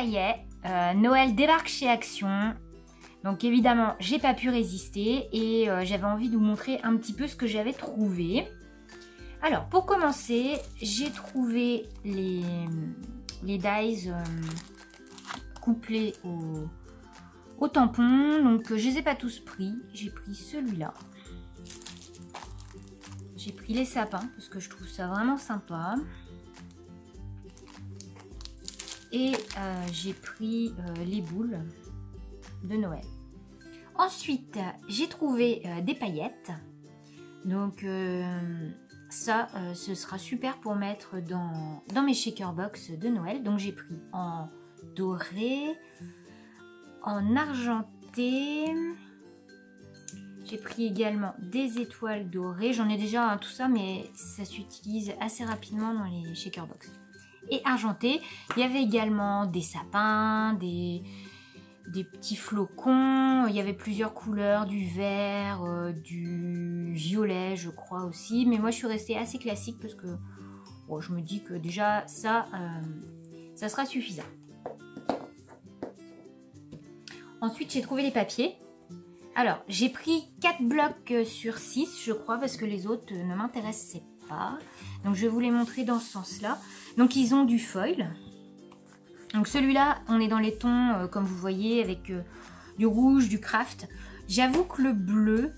ça y est, Noël débarque chez Action. Donc évidemment, j'ai pas pu résister et j'avais envie de vous montrer un petit peu ce que j'avais trouvé. Alors, pour commencer, j'ai trouvé les dies couplés au tampon. Donc, je les ai pas tous pris. J'ai pris celui-là. J'ai pris les sapins parce que je trouve ça vraiment sympa. Et j'ai pris les boules de Noël. Ensuite, j'ai trouvé des paillettes. Donc, ça, ce sera super pour mettre dans mes shaker box de Noël. Donc, j'ai pris en doré, en argenté. J'ai pris également des étoiles dorées. J'en ai déjà tout ça, mais ça s'utilise assez rapidement dans les shaker box. Et argenté, il y avait également des sapins, des petits flocons. Il y avait plusieurs couleurs, du vert, du violet, je crois aussi. Mais moi, je suis restée assez classique parce que bon, je me dis que déjà, ça sera suffisant. Ensuite, j'ai trouvé les papiers. Alors, j'ai pris 4 blocs sur 6, je crois, parce que les autres ne m'intéressaient pas. Donc, je vais vous les montrer dans ce sens-là. Donc, ils ont du foil. Donc, celui-là, on est dans les tons, comme vous voyez, avec du rouge, du craft. J'avoue que le bleu,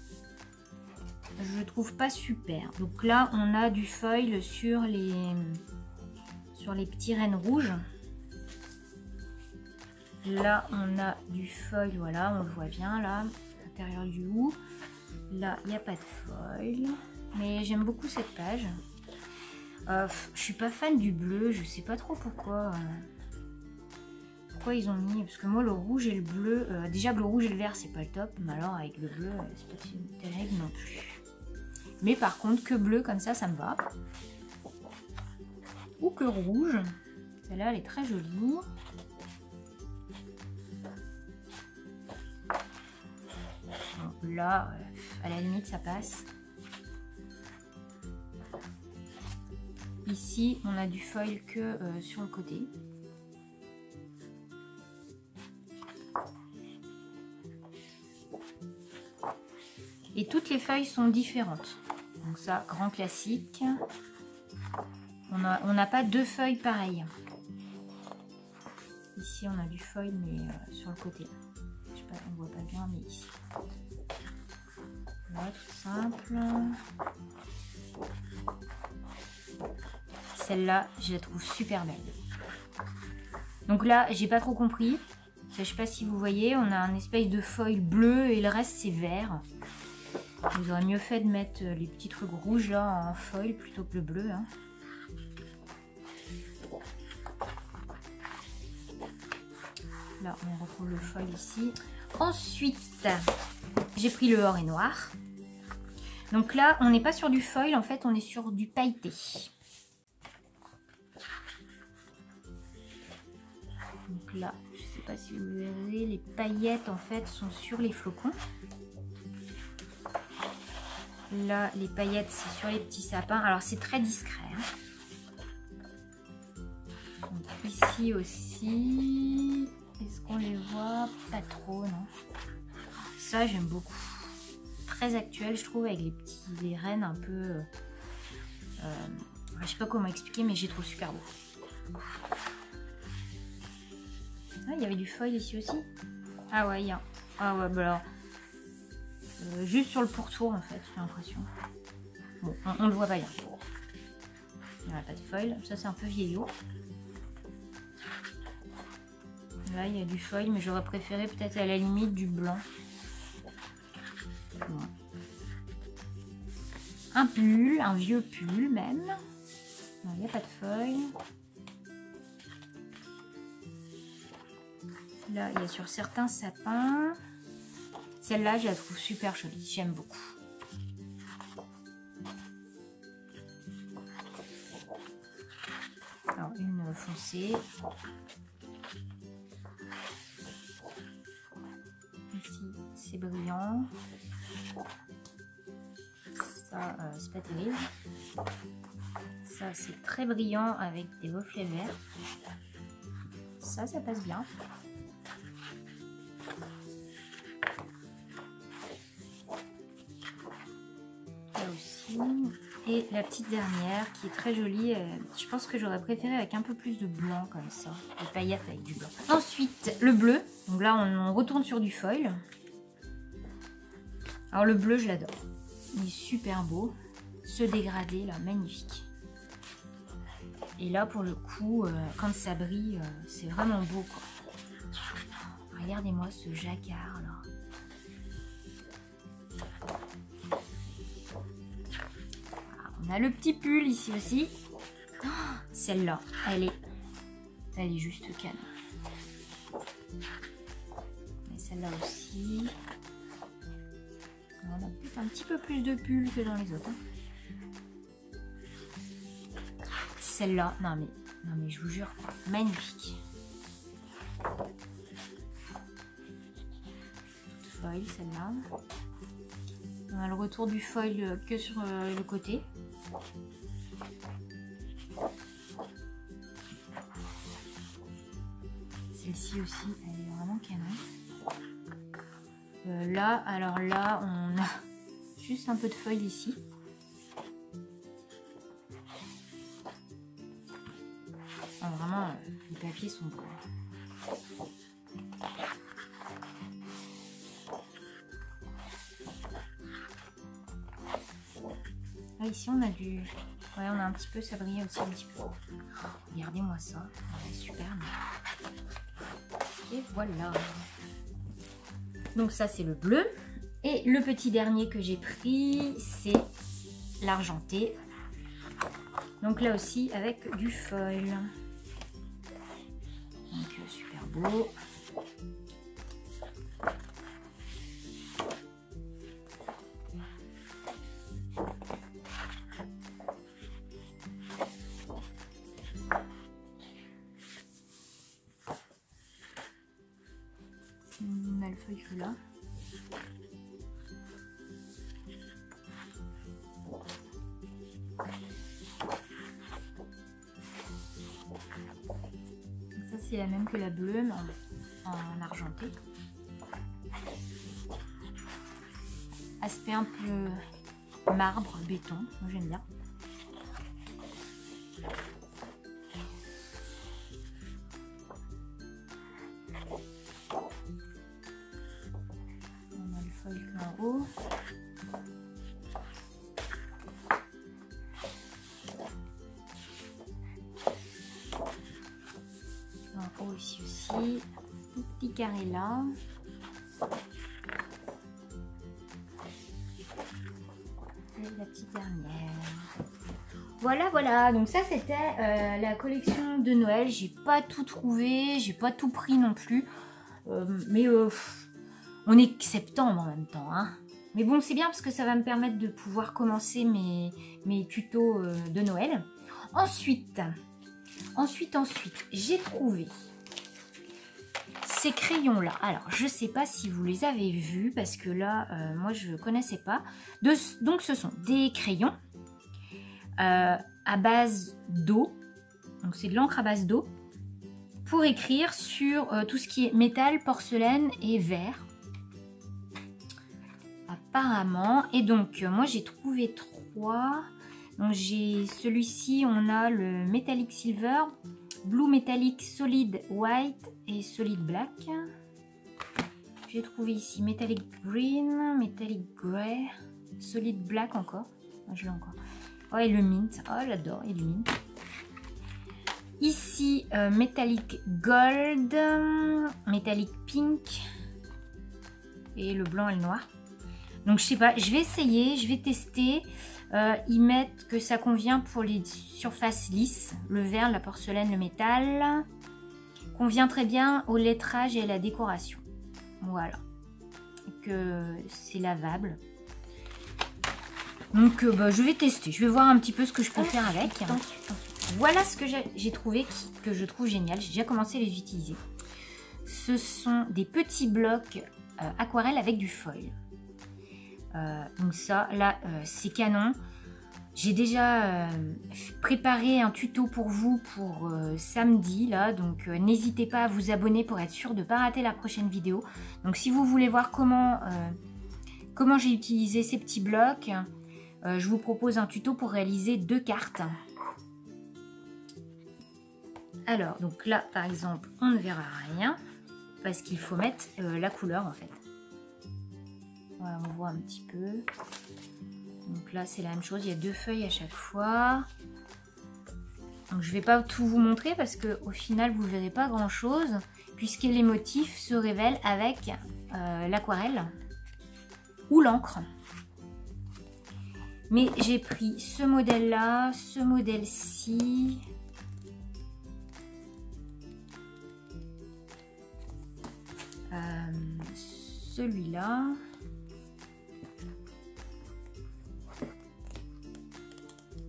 je le trouve pas super. Donc là, on a du foil sur les petits rennes rouges. Là, on a du foil, voilà, on le voit bien, là. L'intérieur du haut. Là, il n'y a pas de foil. Mais j'aime beaucoup cette page. Je suis pas fan du bleu, je sais pas trop pourquoi. Pourquoi ils ont mis, parce que moi le rouge et le bleu, déjà le rouge et le vert c'est pas le top, mais alors avec le bleu c'est pas terrible non plus. Mais par contre que bleu comme ça me va. Ou que rouge, celle-là elle est très jolie. Bon, là, à la limite ça passe. Ici on a du foil que sur le côté. Et toutes les feuilles sont différentes. Donc ça, grand classique. On n'a pas 2 feuilles pareilles. Ici, on a du foil, mais sur le côté. Je sais pas, on voit pas bien, mais ici. Voilà, tout simple. Celle-là, je la trouve super belle. Donc là, j'ai pas trop compris. Je sais pas si vous voyez, on a un espèce de foil bleu et le reste, c'est vert. Vous aurez mieux fait de mettre les petits trucs rouges là en foil plutôt que le bleu. Hein. Là, on retrouve le foil ici. Ensuite, j'ai pris le or et noir. Donc là, on n'est pas sur du foil, en fait, on est sur du pailleté. Donc là, je ne sais pas si vous verrez, les paillettes en fait sont sur les flocons. Là, les paillettes, c'est sur les petits sapins. Alors, c'est très discret. Hein. Donc, ici aussi. Est-ce qu'on les voit? Pas trop, non. Ça, j'aime beaucoup. Très actuel, je trouve, avec les rennes un peu... je sais pas comment expliquer, mais j'ai trouvé super beau. Ah, il y avait du foil ici aussi. Ah ouais, il y a... Ah ouais, bah alors... juste sur le pourtour en fait, j'ai l'impression. Bon, on le voit pas bien. Il n'y a pas de foil. Ça c'est un peu vieillot. Là il y a du foil, mais j'aurais préféré peut-être à la limite du blanc. Bon. Un pull, un vieux pull même. Non, il n'y a pas de foil. Là il y a sur certains sapins. Celle-là, je la trouve super jolie, j'aime beaucoup. Alors, une foncée. Ici, c'est brillant. Ça, c'est pas terrible. Ça, c'est très brillant avec des reflets verts. ça passe bien. Là aussi. Et la petite dernière qui est très jolie. Je pense que j'aurais préféré avec un peu plus de blanc comme ça. Des paillettes avec du blanc. Ensuite, le bleu. Donc là, on retourne sur du foil. Alors le bleu, je l'adore. Il est super beau. Ce dégradé là, magnifique. Et là, pour le coup, quand ça brille, c'est vraiment beau, quoi. Regardez-moi ce jacquard, là. Voilà, on a le petit pull ici aussi. Oh, celle-là, elle est juste canon. Et celle-là aussi. On a peut-être un petit peu plus de pull que dans les autres. Hein. Celle-là, non mais je vous jure, magnifique. Foil, celle-là. On a le retour du foil que sur le côté. Celle-ci aussi, elle est vraiment canon. Là, alors là, on a juste un peu de foil ici. Oh, vraiment, les papiers sont beaux. Ah, ici, on a du... Ouais, on a un petit peu, ça brille aussi un petit peu. Oh, regardez-moi ça, c'est super. Et voilà. Donc ça, c'est le bleu. Et le petit dernier que j'ai pris, c'est l'argenté. Donc là aussi, avec du foil. Donc super beau. On a le feuille là. Ça c'est la même que la bleue, mais en argenté. Aspect un peu marbre, béton, moi j'aime bien. On a le foil en haut. En haut ici aussi, un petit carré là. Et la petite dernière. Voilà, donc ça c'était la collection de Noël. J'ai pas tout trouvé, j'ai pas tout pris non plus. Mais on est que septembre en même temps. Hein. Mais bon, c'est bien parce que ça va me permettre de pouvoir commencer mes tutos de Noël. Ensuite, j'ai trouvé ces crayons-là. Alors, je sais pas si vous les avez vus parce que là, moi, je ne connaissais pas. Donc, ce sont des crayons à base d'eau. Donc, c'est de l'encre à base d'eau pour écrire sur tout ce qui est métal, porcelaine et verre. Apparemment. Et donc, moi, j'ai trouvé 3. Donc, j'ai celui-ci, on a le Metallic Silver, Blue Metallic Solid White et Solid Black. J'ai trouvé ici Metallic Green, Metallic Grey, Solid Black encore. Je l'ai encore. Oh, et le Mint. Oh, j'adore. Et le Mint. Ici, Metallic Gold, Metallic Pink et le blanc et le noir. Donc, je sais pas. Je vais essayer. Je vais tester. Ils mettent que ça convient pour les surfaces lisses. Le verre, la porcelaine, le métal. Convient très bien au lettrage et à la décoration. Voilà. Que c'est lavable. Donc je vais tester. Je vais voir un petit peu ce que je peux faire avec. Voilà ce que j'ai trouvé que je trouve génial. J'ai déjà commencé à les utiliser. Ce sont des petits blocs aquarelle avec du foil. Donc ça, là, c'est canon. J'ai déjà préparé un tuto pour vous pour samedi, là, donc n'hésitez pas à vous abonner pour être sûr de ne pas rater la prochaine vidéo. Donc si vous voulez voir comment j'ai utilisé ces petits blocs, je vous propose un tuto pour réaliser 2 cartes. Alors, donc là, par exemple, on ne verra rien, parce qu'il faut mettre la couleur, en fait. Voilà, on voit un petit peu. Donc là, c'est la même chose, il y a 2 feuilles à chaque fois. Donc je ne vais pas tout vous montrer parce qu'au final, vous ne verrez pas grand-chose, puisque les motifs se révèlent avec l'aquarelle ou l'encre. Mais j'ai pris ce modèle-là, ce modèle-ci. Celui-là.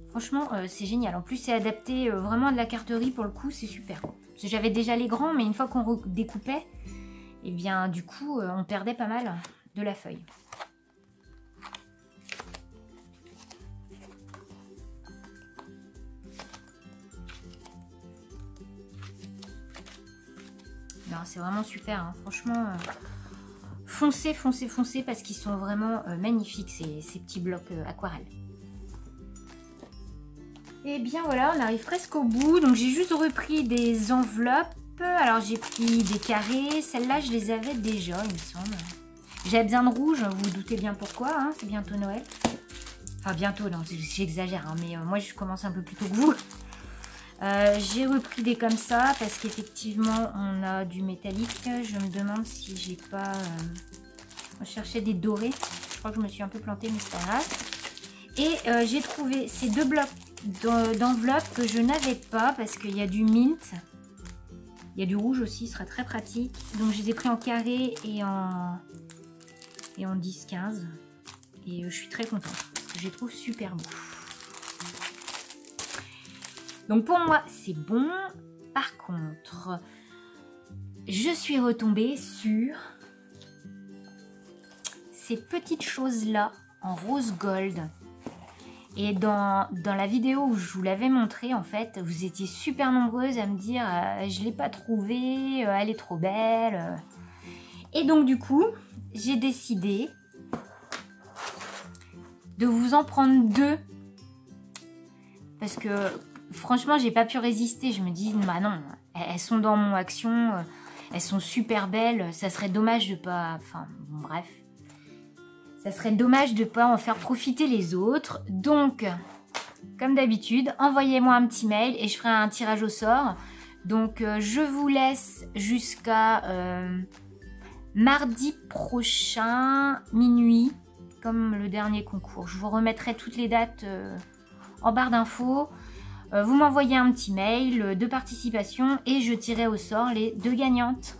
Franchement, c'est génial. En plus, c'est adapté vraiment à de la carterie pour le coup, c'est super. Parce que j'avais déjà les grands, mais une fois qu'on découpait, et bien du coup, on perdait pas mal de la feuille. Non, c'est vraiment super, hein. Franchement, foncez, foncez, foncez parce qu'ils sont vraiment magnifiques ces petits blocs aquarelles. Et bien voilà, on arrive presque au bout. Donc j'ai juste repris des enveloppes. Alors j'ai pris des carrés. Celles-là, je les avais déjà, il me semble. J'avais besoin de rouge, vous vous doutez bien pourquoi, hein, c'est bientôt Noël. Enfin bientôt, non, j'exagère, hein, mais moi je commence un peu plus tôt que vous. J'ai repris des comme ça parce qu'effectivement on a du métallique. Je me demande si j'ai pas... je cherchais des dorés. Je crois que je me suis un peu plantée, mais c'est pas grave. Et j'ai trouvé ces 2 blocs d'enveloppe que je n'avais pas parce qu'il y a du mint. Il y a du rouge aussi, ce sera très pratique. Donc je les ai pris en carré et en 10-15. Et je suis très contente. Je les trouve super beaux. Donc pour moi, c'est bon. Par contre, je suis retombée sur ces petites choses-là en rose gold. Et dans la vidéo où je vous l'avais montré, en fait, vous étiez super nombreuses à me dire je ne l'ai pas trouvée, elle est trop belle. Et donc du coup, j'ai décidé de vous en prendre 2. Parce que franchement, j'ai pas pu résister. Je me dis, bah non, elles sont dans mon action, elles sont super belles. Ça serait dommage de pas... Enfin, bon, bref. Ça serait dommage de ne pas en faire profiter les autres. Donc, comme d'habitude, envoyez-moi un petit mail et je ferai un tirage au sort. Donc, je vous laisse jusqu'à mardi prochain, minuit, comme le dernier concours. Je vous remettrai toutes les dates en barre d'infos. Vous m'envoyez un petit mail de participation et je tirerai au sort les 2 gagnantes.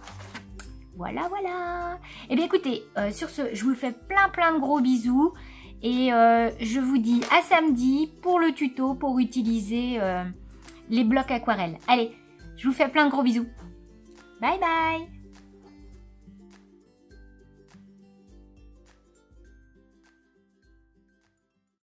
Voilà, voilà. Et bien écoutez, sur ce, je vous fais plein de gros bisous. Et je vous dis à samedi pour le tuto pour utiliser les blocs aquarelles. Allez, je vous fais plein de gros bisous. Bye bye.